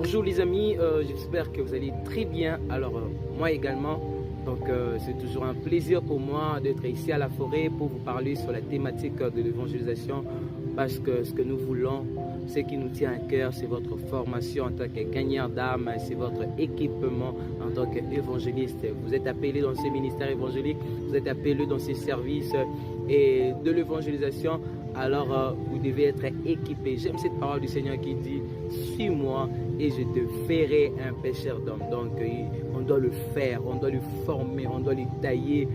Bonjour les amis, j'espère que vous allez très bien. Alors moi également, donc c'est toujours un plaisir pour moi d'être ici à la forêt pour vous parler sur la thématique de l'évangélisation, parce que ce que nous voulons, ce qui nous tient à cœur, c'est votre formation en tant que gagnant d'âme, c'est votre équipement en tant qu'évangéliste. Vous êtes appelé dans ce ministère évangélique, vous êtes appelé dans ces services et de l'évangélisation. Alors vous devez être équipé. J'aime cette parole du Seigneur qui dit: suis-moi et je te ferai un pêcheur d'hommes. Donc on doit le faire, on doit le former, on doit le tailler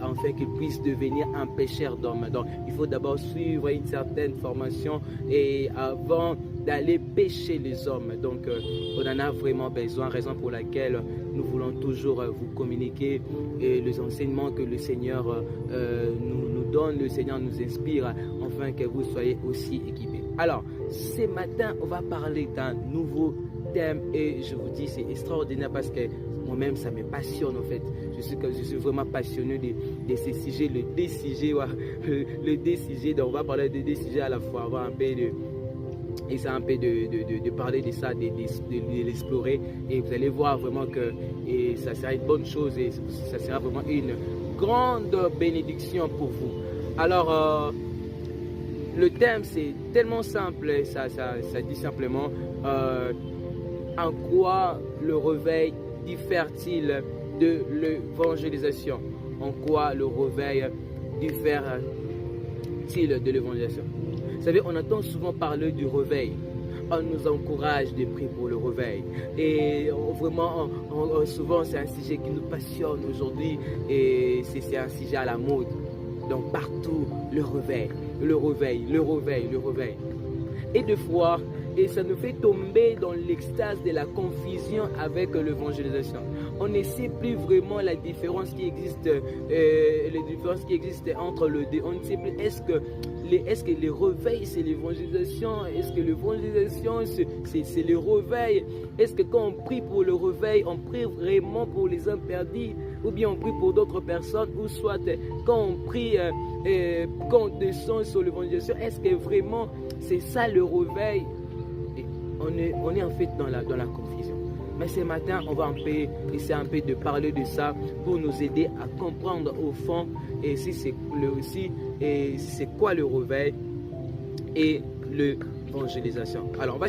afin qu'il puisse devenir un pêcheur d'hommes. Donc il faut d'abord suivre une certaine formation et avant d'aller pêcher les hommes. Donc on en a vraiment besoin, raison pour laquelle nous voulons toujours vous communiquer les enseignements que le Seigneur nous donne, le Seigneur nous inspire, afin que vous soyez aussi équipés. Alors, ce matin, on va parler d'un nouveau thème et je vous dis, c'est extraordinaire parce que moi-même, ça me passionne en fait. Je suis vraiment passionné de ces sujets, le D-sujet, le D-sujet. Donc, on va parler de D-sujets à la fois, avoir un peu de parler de ça, de l'explorer, et vous allez voir vraiment que ça sera une bonne chose et ça sera vraiment une grande bénédiction pour vous. Alors, le thème c'est tellement simple, ça dit simplement en quoi le réveil diffère-t-il de l'évangélisation? En quoi le réveil diffère-t-il de l'évangélisation? Vous savez, on entend souvent parler du réveil. On nous encourage de prier pour le réveil. Et vraiment, souvent, c'est un sujet qui nous passionne aujourd'hui. Et c'est un sujet à la mode. Donc, partout, le réveil, le réveil, le réveil, le réveil. Et des fois, et ça nous fait tomber dans l'extase de la confusion avec l'évangélisation. On ne sait plus vraiment la différence qui existe, entre les deux. On ne sait plus, est-ce que le réveil c'est l'évangélisation? Est-ce que l'évangélisation c'est le réveil? Est-ce que quand on prie pour le réveil, on prie vraiment pour les hommes perdus? Ou bien on prie pour d'autres personnes? Ou soit quand on prie, quand on descend sur l'évangélisation, est-ce que vraiment c'est ça le réveil? On est en fait dans la confusion. Mais ce matin, on va essayer un peu de parler de ça pour nous aider à comprendre au fond et si c'est quoi le réveil et l'évangélisation. Alors, on va